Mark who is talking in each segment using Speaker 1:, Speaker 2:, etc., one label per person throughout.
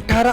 Speaker 1: 18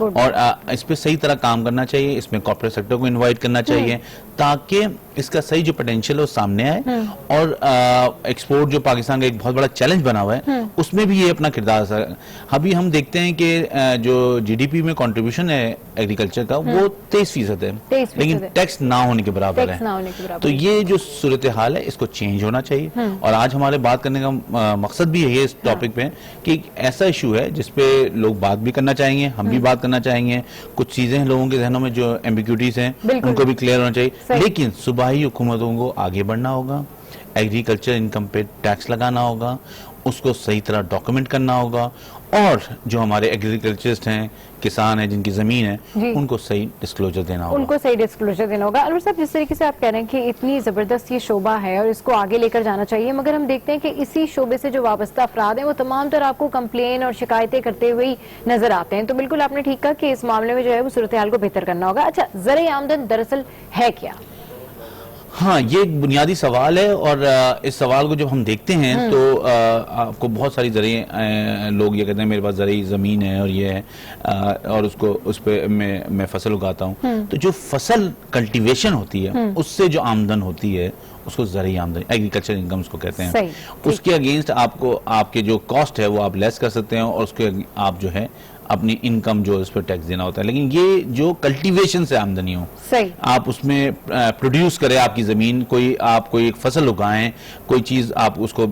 Speaker 2: और इस पे सही तरह काम करना चाहिए, इसमें कॉर्पोरेट सेक्टर को इनवाइट करना चाहिए ताकि इसका सही जो पोटेंशियल है वो सामने आए और एक्सपोर्ट जो पाकिस्तान का एक बहुत बड़ा चैलेंज बना हुआ है उसमें भी ये अपना किरदार। अभी हम देखते हैं कि जो जीडीपी में कंट्रीब्यूशन है एग्रीकल्चर का वो 23% है, लेकिन टैक्स ना होने के बराबर है। तो ये जो सूरत हाल है इसको चेंज होना चाहिए और आज हमारे बात करने का मकसद भी यही है इस टॉपिक पे कि ऐसा इशू है जिसपे लोग बात भी करना चाहेंगे, हम भी बात करना चाहेंगे। कुछ चीजें हैं लोगों के जहनों में जो एम्बिग्यूटीज हैं उनको भी क्लियर होना चाहिए, लेकिन सूबाई हुकूमतों को आगे बढ़ना होगा, एग्रीकल्चर इनकम पे टैक्स लगाना होगा, उसको सही तरह डॉक्यूमेंट करना होगा और जो हमारे एग्रीकल्चरिस्ट हैं, किसान हैं जिनकी जमीन है उनको सही डिस्क्लोजर देना होगा।
Speaker 3: उनको सही डिस्क्लोजर देना होगा। अनवर साहब, जिस तरीके से आप कह रहे हैं कि इतनी जबरदस्त ये शोबा है और इसको आगे लेकर जाना चाहिए, मगर हम देखते हैं कि इसी शोबे से जो वाबस्ता अफराद हैं वो तमाम तरह आपको कंप्लेन और शिकायतें करते हुए ही नजर आते हैं। तो बिल्कुल आपने ठीक कहा कि इस मामले में जो है वो सूरत हाल को बेहतर करना होगा। अच्छा, ज़र-ए आमदन दरअसल है क्या?
Speaker 2: हाँ, ये एक बुनियादी सवाल है और इस सवाल को जब हम देखते हैं तो आपको बहुत सारी ज़रिए लोग ये कहते हैं मेरे पास ज़रिए ज़मीन है और ये है और उसको उस पे मैं फसल उगाता हूँ। तो जो फसल कल्टीवेशन होती है उससे जो आमदन होती है उसको ज़रिए आमदनी, एग्रीकल्चर इनकम उसको कहते हैं। उसके अगेंस्ट आपको आपके जो कॉस्ट है वो आप लेस कर सकते हैं और उसके आप जो है अपनी इनकम जो उस पर टैक्स देना होता है। लेकिन ये जो कल्टीवेशन से आमदनी हो, आप उसमें प्रोड्यूस करें आपकी जमीन, आप कोई एक फसल उगाएं, कोई चीज आप उसको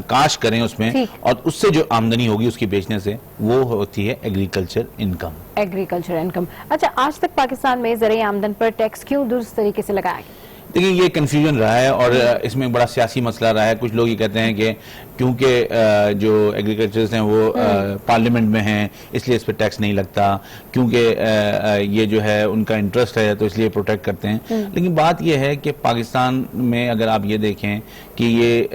Speaker 2: काश करें उसमें और उससे जो आमदनी होगी उसकी बेचने से, वो होती है एग्रीकल्चर इनकम।
Speaker 3: Agriculture income. अच्छा, आज तक पाकिस्तान में ज़र-ए आमदन पर टैक्स क्यों दुरुस्त तरीके से लगाया गया?
Speaker 2: देखिए, ये कंफ्यूजन रहा है और इसमें बड़ा सियासी मसला रहा है। कुछ लोग ये कहते हैं कि क्योंकि जो एग्रीकल्चर्स हैं वो पार्लियामेंट में हैं इसलिए इस पर टैक्स नहीं लगता, क्योंकि ये जो है उनका इंटरेस्ट है तो इसलिए प्रोटेक्ट करते हैं। लेकिन बात ये है कि पाकिस्तान में अगर आप ये देखें कि ये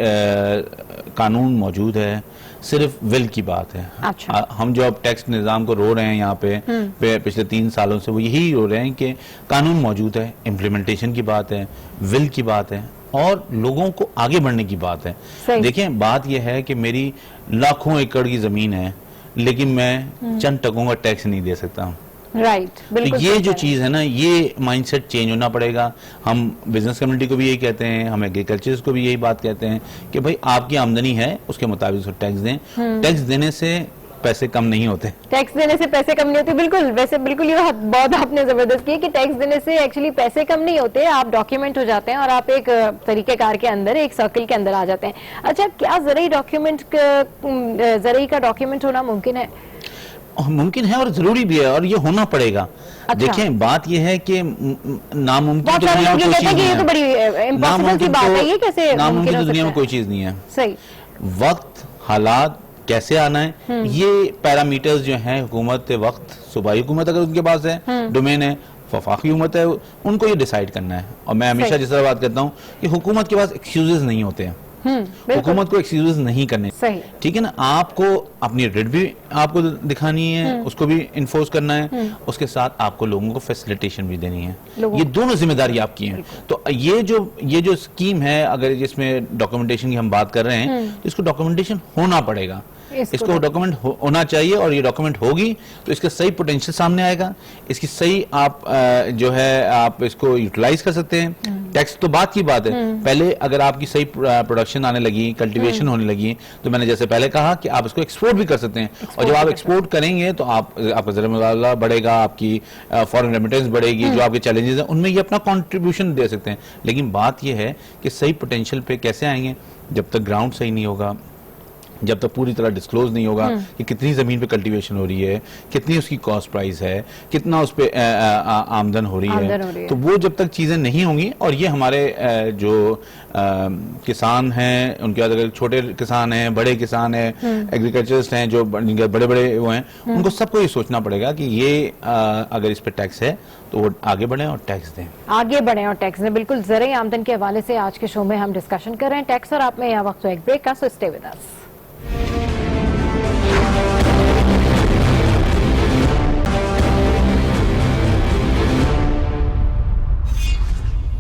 Speaker 2: कानून मौजूद है, सिर्फ विल की बात है।
Speaker 3: अच्छा।
Speaker 2: हम जो अब टैक्स निज़ाम को रो रहे हैं यहाँ पे पिछले 3 सालों से, वो यही रो रहे हैं कि कानून मौजूद है, इम्प्लीमेंटेशन की बात है, विल की बात है और लोगों को आगे बढ़ने की बात है। देखें, बात यह है कि मेरी लाखों एकड़ की जमीन है लेकिन मैं चंद टकों का टैक्स नहीं दे सकता हूँ। तो ये जो चीज है ना, ये माइंडसेट चेंज होना पड़ेगा। हम बिजनेस कम्युनिटी को भी यही कहते हैं, हम एग्रीकल्चर को भी यही बात कहते हैं कि भाई आपकी आमदनी है उसके मुताबिक उसको टैक्स दें। टैक्स देने से पैसे कम नहीं होते,
Speaker 3: टैक्स देने से पैसे कम नहीं होते। बिल्कुल, वैसे बिल्कुल ये बहुत आपने जबरदस्त की कि टैक्स देने से एक्चुअली पैसे कम नहीं होते, आप डॉक्यूमेंट हो जाते हैं और आप एक तरीकेकार के अंदर, एक सर्कल के अंदर आ जाते हैं। अच्छा, क्या ज़र-ए का डॉक्यूमेंट होना मुमकिन है?
Speaker 2: मुमकिन है और जरूरी भी है और ये होना पड़ेगा। अच्छा। देखें, बात ये है कि नामुमकिन तो दुनिया में कोई चीज नहीं है। नामुमकिन तो दुनिया में कोई चीज नहीं है।
Speaker 3: सही।
Speaker 2: वक्त, हालात कैसे आना है, ये पैरामीटर्स जो हैं, हुकूमत वक्त, सूबाई हुकूमत अगर उनके पास है, डोमेन है, वफाकी हुकूमत है, उनको ये डिसाइड करना है। और मैं हमेशा जिस तरह बात करता हूँ कि हुकूमत के पास एक्सक्यूजेस नहीं होते हैं, हुकूमत को एक्सक्यूजेस नहीं करने, ठीक है ना। आपको अपनी रेट भी आपको दिखानी है, उसको भी इन्फोर्स करना है, उसके साथ आपको लोगों को फैसिलिटेशन भी देनी है। ये दोनों जिम्मेदारी आपकी है। तो ये जो स्कीम है, अगर जिसमें डॉक्यूमेंटेशन की हम बात कर रहे हैं, तो इसको डॉक्यूमेंटेशन होना पड़ेगा, इसको डॉक्यूमेंट होना चाहिए और ये डॉक्यूमेंट होगी तो इसका सही पोटेंशियल सामने आएगा, इसकी सही आप जो है आप इसको यूटिलाइज कर सकते हैं। टैक्स तो बात की बात है, पहले अगर आपकी सही प्रोडक्शन आने लगी, कल्टीवेशन होने लगी, तो मैंने जैसे पहले कहा कि आप इसको एक्सपोर्ट भी कर सकते हैं और जब आप एक्सपोर्ट करेंगे तो आपका ज़र-ए बढ़ेगा, आपकी फॉरेन रेमिटेंस बढ़ेगी, जो आपके चैलेंजेस हैं उनमें ये अपना कॉन्ट्रीब्यूशन दे सकते हैं। लेकिन बात ये है कि सही पोटेंशियल पे कैसे आएंगे, जब तक ग्राउंड सही नहीं होगा, जब तक पूरी तरह डिस्क्लोज नहीं होगा कि कितनी जमीन पे कल्टीवेशन हो रही है, कितनी उसकी कॉस्ट प्राइस है, कितना उस पे आमदन हो रही है, तो वो जब तक चीजें नहीं होंगी, और ये हमारे जो किसान हैं, उनके बाद अगर छोटे किसान हैं, बड़े किसान हैं, एग्रीकल्चरिस्ट हैं, जो बड़े बड़े वो हैं, उनको सबको ये सोचना पड़ेगा कि ये अगर इस पे टैक्स है तो वो आगे बढ़े और टैक्स दें,
Speaker 3: आगे बढ़े और टैक्स दें। बिल्कुल, ज़र-ए आमदन के हवाले से आज के शो में हम डिस्कशन कर रहे हैं टैक्स और आप में यह वक्त एक ब्रेक का, so stay with us.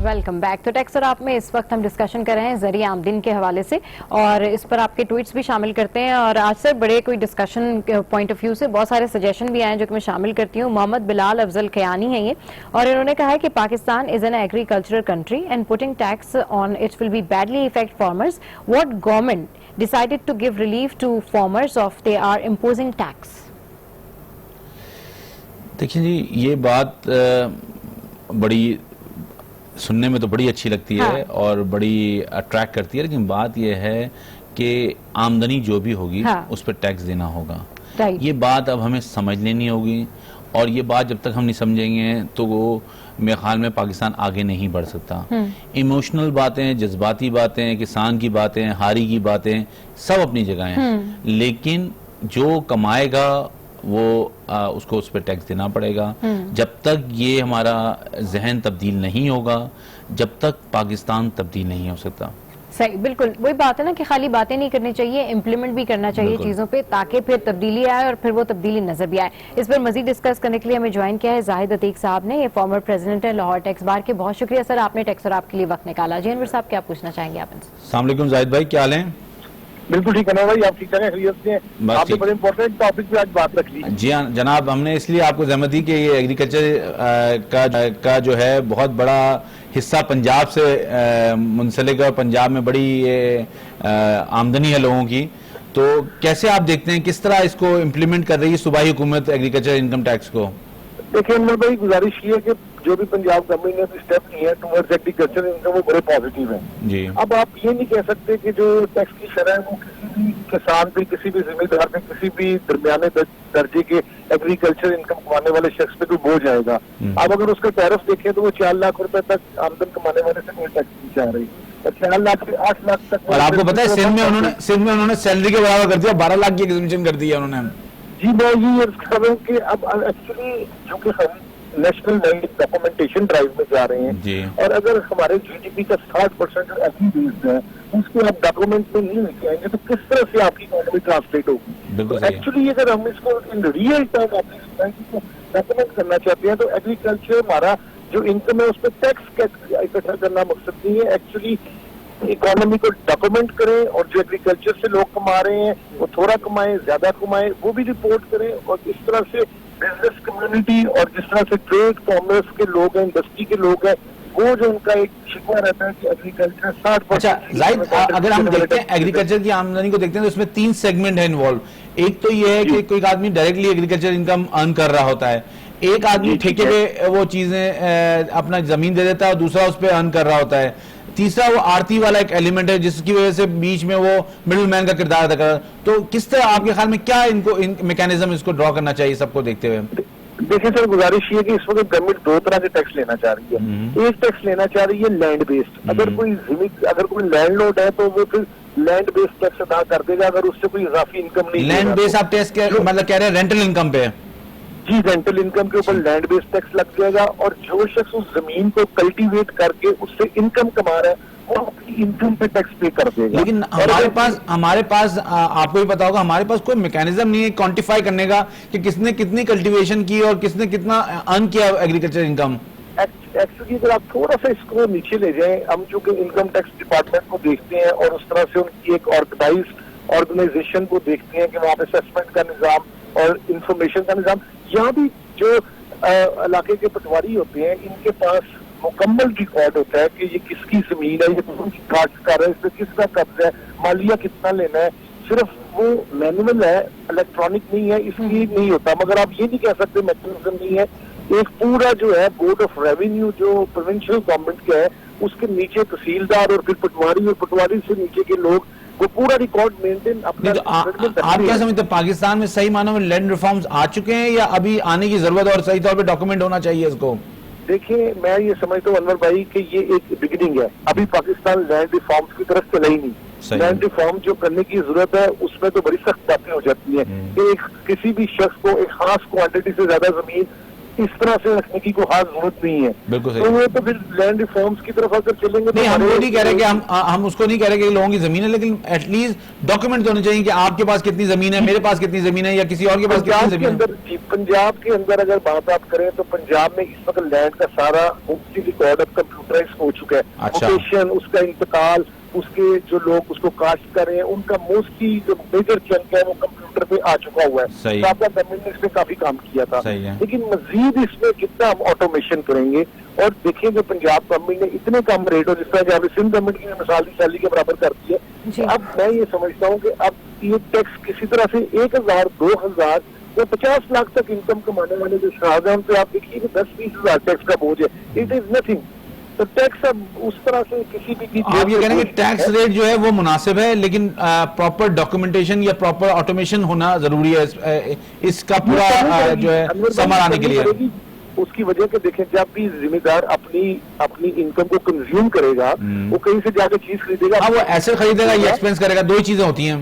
Speaker 3: Welcome back. तो टैक्स और आप में इस वक्त हम डिस्कशन कर रहे हैं ज़रिए आमदनी के हवाले से और इस पर आपके ट्वीट्स भी शामिल करते हैं और आज से बड़े कोई डिस्कशन पॉइंट ऑफ व्यू से बहुत सारे सजेशन भी आए हैं जो कि मैं शामिल करती हूँ। मोहम्मद बिलाल अफजल खयानी है ये और इन्होंने कहा है कि Pakistan is an agricultural country and putting tax on it will be badly effect farmers. What government decided to give relief to farmers of they are imposing tax.
Speaker 2: देखिए जी, ये बात बड़ी सुनने में तो बड़ी अच्छी लगती है
Speaker 3: हाँ।
Speaker 2: और बड़ी अट्रैक्ट करती है, लेकिन बात यह है कि आमदनी जो भी होगी
Speaker 3: हाँ।
Speaker 2: उस पर टैक्स देना होगा।
Speaker 3: राइट।
Speaker 2: ये बात अब हमें समझ लेनी होगी और ये बात जब तक हम नहीं समझेंगे तो वो मेरे ख्याल में पाकिस्तान आगे नहीं बढ़ सकता। इमोशनल बातें, जज्बाती बातें, किसान की बातें, हारी की बातें सब अपनी जगह हैं, लेकिन जो कमाएगा वो उसको उस पर टैक्स देना पड़ेगा। जब तक ये हमारा जहन तब्दील नहीं होगा, जब तक पाकिस्तान तब्दील नहीं हो सकता।
Speaker 3: सही, बिल्कुल वही बात है ना कि खाली बातें नहीं करनी चाहिए, इम्प्लीमेंट भी करना चाहिए चीजों पे ताकि फिर तब्दीली आए और फिर वो तब्दीली नजर भी आए। इस पर मजीद डिस्कस करने के लिए हमें ज्वाइन किया है जाहिद अतीक साहब ने, ये फॉर्मर प्रेसिडेंट है लाहौर टैक्स बार के। बहुत शुक्रिया सर, आपने टैक्स और आपके लिए वक्त निकाला। जी अनवर साहब, क्या पूछना चाहेंगे आप इनसे?
Speaker 2: अस्सलाम वालेकुम जाहिद भाई, क्या हाल है?
Speaker 4: बिल्कुल ठीक है भाई, आप ठीक है, खैरियत से हैं? आपने बड़े इंपॉर्टेंट टॉपिक पे आज बात रख ली।
Speaker 2: जी हाँ जनाब, हमने इसलिए आपको जहमत दी कि ये एग्रीकल्चर का जो है बहुत बड़ा हिस्सा पंजाब से मुंसलिक है और पंजाब में बड़ी आमदनी है लोगों की, तो कैसे आप देखते हैं किस तरह इसको इम्प्लीमेंट कर रही है सूबाई हुकूमत एग्रीकल्चर इनकम टैक्स को?
Speaker 4: देखिए अनवर भाई, गुजारिश ये है कि जो भी पंजाब गवर्नमेंट ने भी स्टेप लिए हैं टुवर्ड्स एग्रीकल्चर इनकम वो बड़े पॉजिटिव हैं।
Speaker 2: जी।
Speaker 4: अब आप ये नहीं कह सकते कि जो टैक्स की शरह है वो किसी भी किसान पे, किसी भी जिम्मेदार पे, किसी भी दरमियाने दर्जे के एग्रीकल्चर इनकम कमाने वाले शख्स पे कोई बोझ आएगा। अब अगर उसका टैरिफ देखें तो वो 4 लाख रुपए तक आमदन कमाने वाले से कोई टैक्स नहीं चाह रही, 4 लाख से 8 लाख तक।
Speaker 2: और आपको पता है सिंध में उन्होंने सैलरी के बराबर कर दिया, 12 लाख की एग्जीबिशन कर दी है उन्होंने।
Speaker 4: जी मैं ये अर्ज कर रहा हूँ कि अब एक्चुअली जो कि हम नेशनल डॉक्यूमेंटेशन ड्राइव में जा रहे हैं और अगर हमारे जीडीपी का 60% एग्री बेस्ड है उसको आप डॉक्यूमेंट में नहीं लेके आएंगे तो किस तरह से आपकी इकोनॉमी ट्रांसलेट होगी? एक्चुअली अगर हम इसको इन रियल टाइम अपनी सोसाइटी को डॉक्यूमेंट करना चाहते हैं तो एग्रीकल्चर हमारा जो इनकम है उस पर टैक्स इकट्ठा करना मकसद नहीं है। एक्चुअली इकोनॉमी को डॉक्यूमेंट करें और जो एग्रीकल्चर से लोग कमा रहे हैं वो थोड़ा कमाएं, ज्यादा कमाएं, वो भी रिपोर्ट करें और इस तरह से बिजनेस कम्युनिटी और जिस तरह से ट्रेड कॉमर्स के लोग हैं, इंडस्ट्री के लोग हैं, वो जो उनका एक शिकवा रहता है कि एग्रीकल्चर 60%।
Speaker 2: अच्छा जाहिद, अगर हम देखते हैं एग्रीकल्चर की आमदनी को देखते हैं तो उसमें 3 सेगमेंट है इन्वॉल्व। एक तो ये है कि कोई आदमी डायरेक्टली एग्रीकल्चर इनकम अर्न कर रहा होता है, एक आदमी ठेके पे वो चीजें अपना जमीन दे देता है और दूसरा उस पर अर्न कर रहा होता है, तीसरा वो आरती वाला एक एलिमेंट है जिसकी वजह से बीच में वो मिडिल मैन का किरदार अदा कर। तो किस तरह आपके ख्याल में क्या इनको मैकेनिज्म इसको ड्रॉ करना चाहिए सबको देखते हुए?
Speaker 4: देखिए सर, गुजारिश ये कि इस वक्त गवर्नमेंट 2 तरह के टैक्स लेना चाह रही है। एक टैक्स लेना चाह रही है लैंड बेस्ड, अगर कोई लैंडलॉर्ड है तो वो फिर लैंड बेस्ड टैक्स अदा कर देगा अगर उससे कोई इजाफी इनकम नहीं।
Speaker 2: लैंड बेस्ड आप टैक्स मतलब कह रहे हैं रेंटल इनकम पे?
Speaker 4: जी, रेंटल इनकम के ऊपर लैंड बेस्ड टैक्स लग जाएगा और जो शख्स उस जमीन को कल्टीवेट करके उससे इनकम कमा रहा है वो अपनी इनकम पे टैक्स पे कर देगा।
Speaker 2: लेकिन हमारे पास आपको भी पता होगा हमारे पास कोई मैकेनिज्म नहीं है क्वांटिफाई करने का कि किसने कितनी कल्टीवेशन की और किसने कितना अर्न किया एग्रीकल्चर इनकम।
Speaker 4: एक्चुअली अगर आप थोड़ा सा इसको नीचे ले जाएं, हम चूंकि इनकम टैक्स डिपार्टमेंट को देखते हैं और उस तरह से उनकी एक ऑर्गेनाइजेशन को देखते हैं कि वहाँ पे असेसमेंट का निजाम और इंफॉर्मेशन का निजाम, यहाँ भी जो इलाके के पटवारी होते हैं इनके पास मुकम्मल रिकॉर्ड होता है कि ये किसकी जमीन है, ये कौन सी काश्तकार है, इस पर किसका कब्जा है, मालिया कितना लेना है। सिर्फ वो मैनुअल है, इलेक्ट्रॉनिक नहीं है, इसलिए नहीं होता। मगर आप ये नहीं कह सकते मैकेनिज्म नहीं है। एक पूरा जो है बोर्ड ऑफ रेवेन्यू जो प्रोविंशियल गवर्नमेंट का है उसके नीचे तहसीलदार और फिर पटवारी और पटवारी से नीचे के लोग वो पूरा रिकॉर्ड मेंटेन अपना।
Speaker 2: तो आप क्या समझते हैं पाकिस्तान में सही मानों में लैंड रिफॉर्म्स आ चुके हैं या अभी आने की जरूरत और सही तौर पे डॉक्यूमेंट होना चाहिए इसको?
Speaker 4: देखिए मैं ये समझता हूँ अनवर भाई कि ये एक बिगिनिंग है, अभी पाकिस्तान लैंड रिफॉर्म्स की तरफ चला ही नहीं। लैंड रिफॉर्म जो करने की जरूरत है उसमें तो बड़ी सख्त बातें हो जाती हैं कि किसी भी शख्स को एक खास क्वांटिटी से ज्यादा जमीन इस तरह से रखने की कोई खास जरूरत नहीं है।
Speaker 2: बिल्कुल सही।
Speaker 4: तो वो तो फिर लैंड रिफॉर्म्स की तरफ अगर चलेंगे
Speaker 2: नहीं, हम वो नहीं कह रहे कि हम उसको नहीं कह रहे कि लोगों की जमीन है, लेकिन एटलीस्ट डॉक्यूमेंट तो होने चाहिए कि आपके पास कितनी जमीन है, मेरे पास कितनी जमीन है, या किसी और के पास कितनी जमीन है।
Speaker 4: पंजाब के अंदर अगर बात आप करें तो पंजाब में इस वक्त लैंड का सारा मोस्टली रिकॉर्ड अब कंप्यूटराइज हो चुका है।
Speaker 2: अच्छा।
Speaker 4: लोकेशन, उसका इंतकाल, उसके जो लोग उसको कास्ट कर रहे हैं, उनका मोस्टली जो मेजर चंक है वो कंप्यूटर पे आ चुका हुआ है।
Speaker 2: सही।
Speaker 4: तो आपका गवर्नमेंट ने इसमें काफी काम किया था।
Speaker 2: सही है।
Speaker 4: लेकिन मजीद इसमें कितना हम ऑटोमेशन करेंगे, और देखिए जो पंजाब गवर्नमेंट ने इतने कम रेट, और जिस तरह यहाँ पे सिंध गवर्नमेंट की मिसाल सैलरी के बराबर कर दी है, अब मैं ये समझता हूँ कि अब ये टैक्स किसी तरह से 1000, 2000 या 50 लाख तक इनकम कमाने वाले जो शहजाद हैं, उन पे आप देखिए कि 10-20 हजार टैक्स का बोझ है। It is nothing. तो टैक्स अब उस तरह से किसी भी चीज,
Speaker 2: आप ये कह रहे हैं कि टैक्स रेट जो है वो मुनासिब है, लेकिन प्रॉपर डॉक्यूमेंटेशन या प्रॉपर ऑटोमेशन होना जरूरी है इसका पूरा जो है समर आने के लिए।
Speaker 4: उसकी वजह के देखें, जब भी जिम्मेदार अपनी इनकम को कंज्यूम करेगा, वो कहीं से जाकर चीज खरीदेगा।
Speaker 2: हाँ, वो ऐसे खरीदेगा या एक्सपेंस करेगा, दो ही चीजें होती हैं।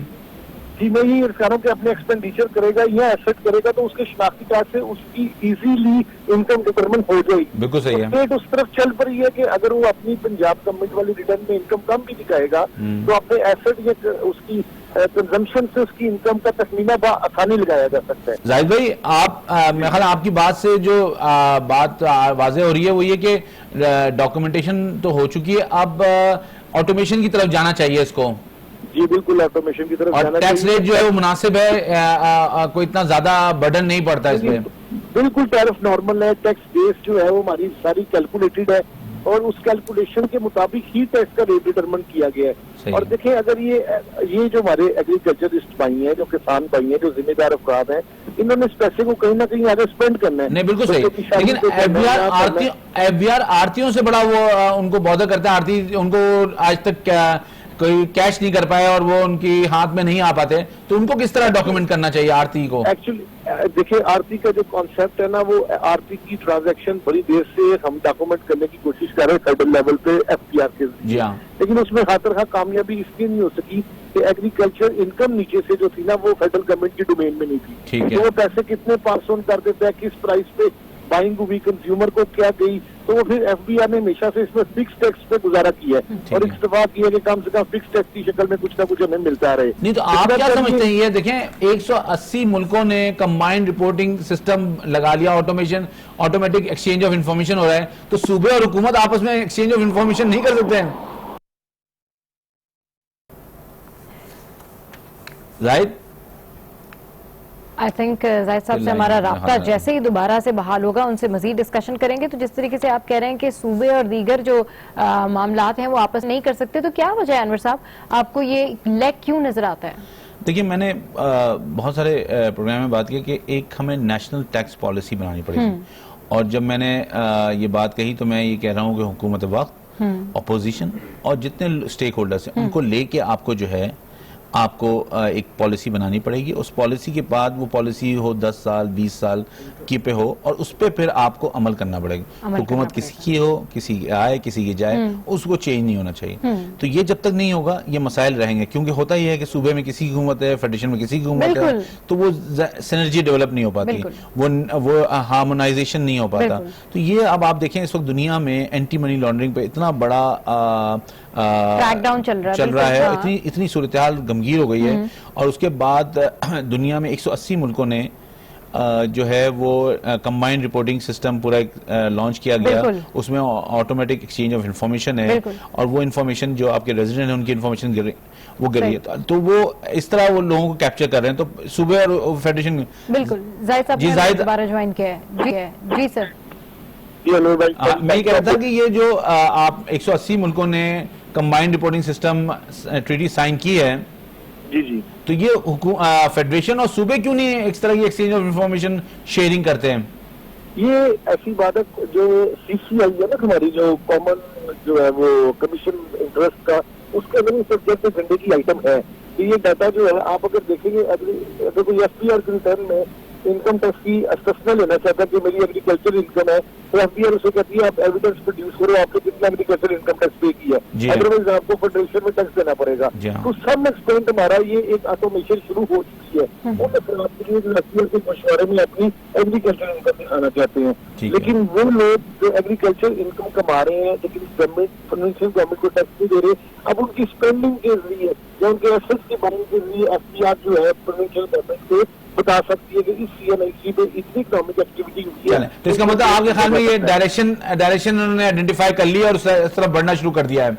Speaker 4: जी, मैं यही अर्ज कर रहा हूँ कि अपने एक्सपेंडिचर करेगा या एसेट करेगा तो उसके शनाख्ती कार्ड से उसकी इजीली इनकम डिटरमिन हो जाएगी।
Speaker 2: बिल्कुल सही है।
Speaker 4: स्टेट उस तरफ चल पड़ी है कि अगर वो अपनी पंजाब गवर्नमेंट वाली रिटर्न में इनकम कम भी दिखाएगा तो अपने एसेट या उसकी कंजम्पशन से उसकी इनकम का तखमीना आसानी लगाया जा सकता है।
Speaker 2: जाहिद भाई, आप मेरे ख्याल आपकी बात से जो बात वाज़ेह हो रही है वो ये कि डॉक्यूमेंटेशन तो हो चुकी है, अब ऑटोमेशन की तरफ जाना चाहिए इसको।
Speaker 4: जी बिल्कुल, ऑटोमेशन की तरफ
Speaker 2: और टैक्स रेट जो है वो मुनासिब है, कोई इतना ज्यादा बर्डन नहीं पड़ता इसमें।
Speaker 4: बिल्कुल टैरिफ नॉर्मल है, टैक्स बेस जो है वो हमारी सारी कैलकुलेटेड है, और उस कैलकुलेशन के मुताबिक ही टैक्स का रेट डिटरमिन किया गया है। और देखिए, अगर ये जो हमारे एग्रीकल्चरिस्ट भाई हैं, जो किसान भाई हैं, जो जिम्मेदार अफराद हैं, इन्होंने इस पैसे को कहीं ना कहीं आगे स्पेंड करना है।
Speaker 2: नहीं, बिल्कुल सही। लेकिन एफबीआर आरतियों से बड़ा वो उनको बॉदर करता है। आरती उनको आज तक कोई कैश नहीं कर पाए और वो उनकी हाथ में नहीं आ पाते, तो उनको किस तरह डॉक्यूमेंट करना चाहिए आरती को?
Speaker 4: एक्चुअली देखिए, आरती का जो कॉन्सेप्ट है ना, वो आरती की ट्रांजैक्शन बड़ी देर से हम डॉक्यूमेंट करने की कोशिश कर रहे हैं फेडरल लेवल पे एफपीआर के।
Speaker 2: जी हाँ।
Speaker 4: लेकिन उसमें खातिर कामयाबी इसलिए नहीं हो सकी कि एग्रीकल्चर इनकम नीचे से जो थी ना, वो फेडरल गवर्नमेंट की डोमेन में नहीं थी।
Speaker 2: ठीक है।
Speaker 4: तो वो पैसे कितने पास ऑन कर देता है, किस प्राइस पे बाइंग हुई, कंज्यूमर को क्या गई, तो वो फिर एफबीआर ने हमेशा से इसमें फिक्स टैक्स पे गुजारा किया है, और इत्तेफाक किया कि कम से कम फिक्स टैक्स की शक्ल में कुछ ना कुछ हमें मिलता रहे।
Speaker 2: नहीं, तो आप क्या समझते हैं? ये देखें, 180 मुल्कों ने कंबाइंड रिपोर्टिंग सिस्टम लगा लिया, ऑटोमेटिक एक्सचेंज ऑफ इंफॉर्मेशन हो रहा है, तो सूबे और हुकूमत आपस में एक्सचेंज ऑफ इंफॉर्मेशन नहीं कर सकते हैं? राइट।
Speaker 3: आई थिंक जाहिद साहब से हमारा राब्ता जैसे ही दोबारा से बहाल होगा उनसे मजीद डिस्कशन करेंगे। तो जिस तरीके से आप कह रहे हैं कि सूबे और दीगर जो मामलात हैं वो आपस नहीं कर सकते, तो क्या वजह है अनवर साहब, आपको ये लैक क्यों नजर आता है?
Speaker 2: देखिए, मैंने बहुत सारे प्रोग्राम में बात की कि एक हमें नेशनल टैक्स पॉलिसी बनानी पड़ेगी, और जब मैंने ये बात कही तो मैं ये कह रहा हूँ कि हुकूमत वक्त, अपोजिशन और जितने स्टेक होल्डर्स हैं उनको लेके आपको जो है आपको एक पॉलिसी बनानी पड़ेगी। उस पॉलिसी के बाद वो पॉलिसी हो 10 साल 20 साल की पे हो, और उस पे फिर आपको अमल करना पड़ेगा। हुकूमत किसी की हो, किसी की आए, किसी की जाए, उसको चेंज नहीं होना चाहिए। तो ये जब तक नहीं होगा ये मसाइल रहेंगे, क्योंकि होता ही है कि सूबे में किसी की हुकूमत है, फेडरेशन में किसी की हुकूमत है, तो वो सिनर्जी डेवलप नहीं हो पाती, वो हार्मोनाइजेशन नहीं हो पाता। तो ये अब आप देखें, इस वक्त दुनिया में एंटी मनी लॉन्ड्रिंग पे इतना बड़ा
Speaker 3: क्रैकडाउन चल रहा है,
Speaker 2: इतनी सूरत हाल गमगीर हो गई है। और उसके बाद दुनिया में 180 मुल्कों ने जो है वो कंबाइंड रिपोर्टिंग सिस्टम पूरा लॉन्च किया गया। उसमें ऑटोमेटिक एक्सचेंज ऑफ इंफॉर्मेशन है, और वो इंफॉर्मेशन जो आपके रेजिडेंट है उनकी इंफॉर्मेशन गिर रही है, तो वो इस तरह वो लोगों को कैप्चर कर रहे हैं। तो सूबे और फेडरेशन।
Speaker 3: बिल्कुल, जाहिद साहब ने दोबारा ज्वाइन किया है। जी सर।
Speaker 2: मैं कह रहा था कि ये जो आप 180 मुल्कों ने combined reporting system treaty sign की है,
Speaker 4: जी जी,
Speaker 2: तो ये फेडरेशन और सूबे क्यों नहीं इस तरह की एक्सचेंज ऑफ इंफॉर्मेशन शेयरिंग करते हैं?
Speaker 4: ये ऐसी बात है, जो सीसीआई है ना हमारी, जो कॉमन जो है वो कमीशन इंटरेस्ट का, उसके अंदर सब्जेक्ट एजेंडे की आइटम है कि ये डाटा जो है, आप अगर देखेंगे अगर कोई एफपीआर के रिटर्न में इनकम टैक्स की असेसमेंट लेना चाहता है कि मेरी एग्रीकल्चर इनकम है, तो एफबीआर उसे कहती है आप एविडेंस प्रोड्यूस करो आपने कितना एग्रीकल्चर इनकम टैक्स पे किया, अदरवाइज आपको फेडरेशन में टैक्स देना पड़ेगा। तो सम एक्सटेंट हमारा ये एक ऑटोमेशन शुरू हो चुकी है। वो आपके लिए जो एफबीआर के मशवरे में अपनी एग्रीकल्चर इनकम दिखाना चाहते हैं, लेकिन वो लोग जो एग्रीकल्चर इनकम कमा रहे हैं लेकिन गवर्नमेंट प्रोविंशियल गवर्नमेंट को टैक्स नहीं दे रहे, अब उनकी स्पेंडिंग के जरिए या उनके एसेट्स की बाइंग के जरिए एफबीआर जो है प्रोविंशियल गवर्नमेंट को बता सकती है कि इस सीएनआईसी पे इतनी इकोनॉमिक एक्टिविटी हुई है।
Speaker 2: तो इसका मतलब आपके ख्याल में ये डायरेक्शन उन्होंने आइडेंटिफाई कर लिया और उस तरफ बढ़ना शुरू कर दिया है?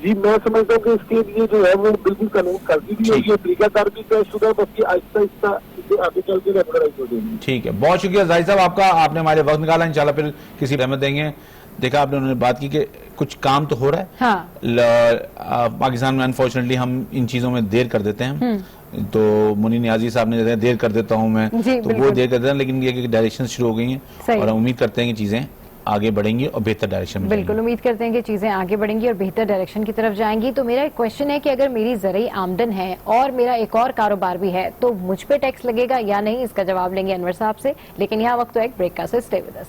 Speaker 4: जी मैं समझता हूँ कि इसके लिए जो है वो बिल्कुल कानून करती भी होगी, तरीकाकार भी तय शुदा, बल्कि आहिस्ता आहिस्ता इसे आगे चल के रेगुलराइज हो जाएगी।
Speaker 2: ठीक है, बहुत शुक्रिया जाहिद साहब आपका, आपने हमारे वक्त निकाला, इंशाल्लाह फिर किसी रहमत देंगे। देखा आपने, उन्होंने बात की कि कुछ काम तो हो रहा है। हाँ। पाकिस्तान में अनफॉर्चुनेटली हम इन चीजों में देर कर देते हैं, तो मुनी नियाजी साहब ने देर कर देता हूं मैं, तो वो देर कर देता है, लेकिन ये डायरेक्शन शुरू हो गई हैं और उम्मीद करते हैं कि चीजें आगे बढ़ेंगी और बेहतर डायरेक्शन में।
Speaker 3: बिल्कुल उम्मीद करते हैं कि चीजें आगे बढ़ेंगी और बेहतर डायरेक्शन की तरफ जाएंगी। तो मेरा एक क्वेश्चन है कि अगर मेरी ज़रूरी आमदन है और मेरा एक और कारोबार भी है तो मुझ पे टैक्स लगेगा या नहीं, इसका जवाब लेंगे अनवर साहब से, लेकिन यहाँ वक्त तो एक ब्रेक का, से stay with us.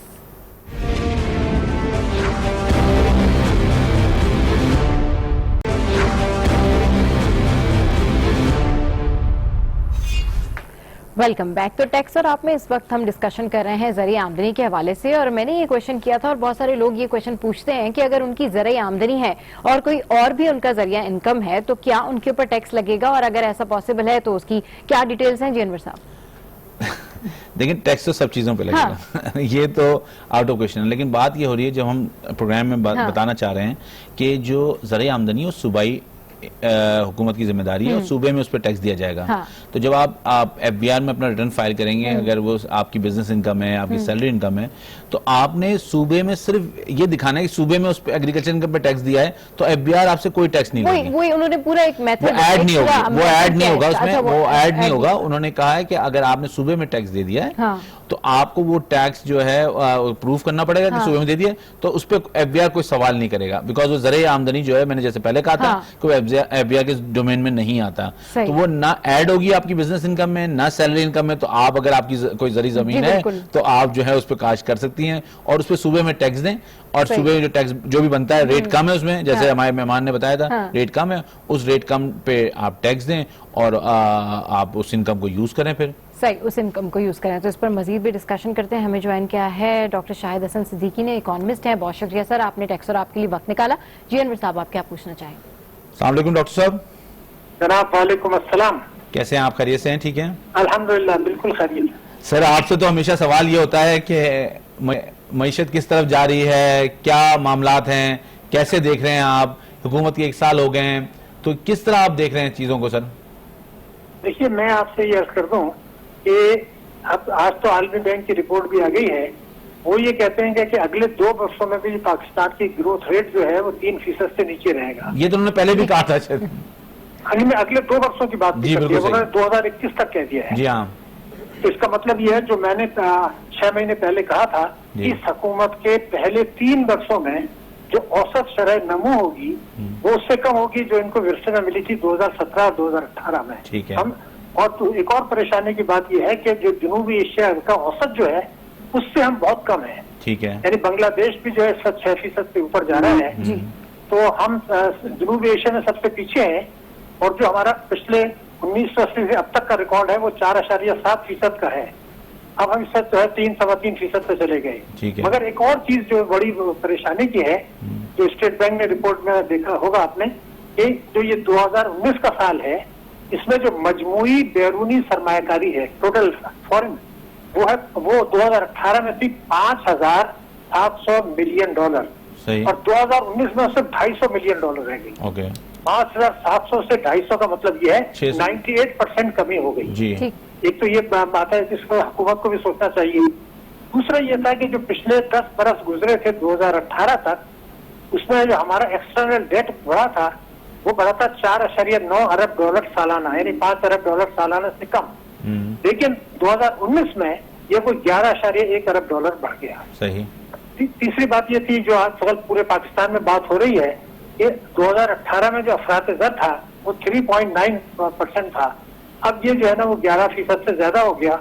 Speaker 3: Welcome back तो टैक्स और आप में इस वक्त हम डिस्कशन कर रहे हैं ज़रिए आमदनी के हवाले से, और मैंने ये क्वेश्चन किया था और बहुत सारे लोग ये क्वेश्चन पूछते हैं कि अगर उनकी ज़रिए आमदनी है और कोई और भी उनका जरिया इनकम है तो क्या उनके ऊपर टैक्स लगेगा, और अगर ऐसा पॉसिबल है तो उसकी क्या डिटेल्स हैं? जी अनवर साहब।
Speaker 2: देखिए टैक्स तो सब चीजों पे लगेगा। हाँ। ये तो आउट ऑफ क्वेश्चन है, लेकिन बात ये हो रही है जब हम प्रोग्राम में बताना चाह रहे हैं कि जो ज़रिए आमदनी है सूबाई हुकूमत की जिम्मेदारी है और सूबे में उस पर टैक्स दिया जाएगा। हाँ। तो जब आप एफबीआर में अपना रिटर्न फाइल करेंगे, अगर वो आपकी बिजनेस इनकम है, आपकी सैलरी इनकम है, तो आपने सूबे में सिर्फ ये दिखाना है कि सूबे में उस पर एग्रीकल्चर इनकम पे टैक्स दिया है, तो एफबीआर आपसे कोई टैक्स नहीं लेगी।
Speaker 3: वही उन्होंने पूरा एक मेथड,
Speaker 2: वो ऐड नहीं होगा, वो ऐड नहीं होगा उसमें, वो ऐड नहीं होगा। उन्होंने कहा है कि अगर आपने सूबे में टैक्स दे दिया है तो आपको वो टैक्स जो है प्रूफ करना पड़ेगा कि सूबे में दे दिया, तो उस पर एफबीआर कोई सवाल नहीं करेगा, बिकॉज वो ज़रिए आमदनी जो है, मैंने जैसे पहले कहा था कि वो एफबीआर के डोमेन में नहीं आता, तो वो ना ऐड होगी आपकी बिजनेस इनकम में, ना सैलरी इनकम में। तो आप अगर आपकी कोई ज़री जमीन है तो आप जो है उस पर काश कर सकती हैं और उस पर सूबे में टैक्स दें, और सूबे में जो टैक्स जो भी बनता है रेट कम है उसमें, जैसे हमारे मेहमान ने बताया था रेट कम है, उस रेट कम पे आप टैक्स दें और आप उस इनकम को यूज करें, फिर
Speaker 3: सही उस इनकम को यूज करें। तो इस पर मजीद भी डिस्कशन करते हैं। हमें ज्वाइन किया है डॉक्टर शाहिद हसन सिद्दीकी ने, इकोनॉमिस्ट है। बहुत शुक्रिया सर, आपने टैक्स और आपके लिए वक्त निकाला। जी अनवर साहब, आप क्या पूछना चाहेंगे?
Speaker 2: अस्सलाम वालेकुम डॉक्टर साहब।
Speaker 5: जनाब वालेकुम अस्सलाम।
Speaker 2: कैसे हैं आप? खैरियत से हैं? ठीक है
Speaker 5: अल्हम्दुलिल्लाह, बिल्कुल खैरियत।
Speaker 2: सर आपसे तो हमेशा सवाल ये होता है कि मईशत किस तरफ जा रही है, क्या मामलात हैं, कैसे देख रहे हैं आप? हुकूमत के 1 साल हो गए हैं, तो किस तरह आप देख रहे हैं चीजों को? सर
Speaker 5: देखिए, मैं आपसे ये अर्ज कर दूं कि अब आज तो आलमी बैंक की रिपोर्ट भी आ गई है। वो ये कहते हैं कि अगले 2 वर्षों में भी पाकिस्तान की ग्रोथ रेट जो है वो 3% से नीचे रहेगा।
Speaker 2: ये तो उन्होंने पहले भी कहा था शायद।
Speaker 5: मैं अगले 2 वर्षों की बात नहीं करती, उन्होंने 2021 तक कह दिया है।
Speaker 2: जी हाँ।
Speaker 5: तो इसका मतलब ये है, जो मैंने 6 महीने पहले कहा था कि इस हुकूमत के पहले 3 वर्षों में जो औसत शरह नमू होगी वो उससे कम होगी जो इनको विरसे में मिली थी 2017 और 2018 में।
Speaker 2: ठीक है।
Speaker 5: हम और तो एक और परेशानी की बात यह है कि जो जनूबी एशिया का औसत जो है उससे हम बहुत कम है।
Speaker 2: ठीक है।
Speaker 5: यानी बांग्लादेश भी जो है 6% से ऊपर जा रहा है, तो हम जनूबी एशिया में सबसे पीछे हैं। और जो हमारा पिछले 1980 से अब तक का रिकॉर्ड है वो 4.7% का है। अब हम इस जो है 3-3.25% पे चले गए। मगर एक और चीज जो बड़ी परेशानी की है, जो स्टेट बैंक ने रिपोर्ट में देखा होगा आपने, कि जो ये 2019 का साल है, इसमें जो मजमूई बैरूनी सरमायाकारी है, टोटल फॉरेन, वो 2018 में थी $5,700 मिलियन, और 2019 में सिर्फ $250 मिलियन रह गई। 5,700 से 250 का मतलब ये है 98% कमी हो गई। एक तो ये बात है जिसको हुकूमत को भी सोचना चाहिए। दूसरा ये था कि जो पिछले 10 बरस गुजरे थे 2018 तक, उसमें जो हमारा एक्सटर्नल डेट बढ़ा था वो बढ़ा था $4.9 अरब सालाना, यानी $5 अरब सालाना से कम। लेकिन 2019 में ये कोई $11.1 अरब बढ़ गया।
Speaker 2: सही।
Speaker 5: तीसरी बात ये थी जो आजकल पूरे पाकिस्तान में बात हो रही है कि 2018 में जो अफरात-ए-ज़र था वो 3.9% था। अब ये जो है ना वो 11% से ज्यादा हो गया,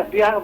Speaker 5: FBI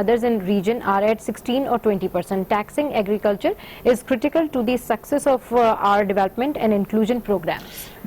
Speaker 3: others in region are at 16 or 20%. Taxing agriculture is critical to the success of our development and inclusion programs.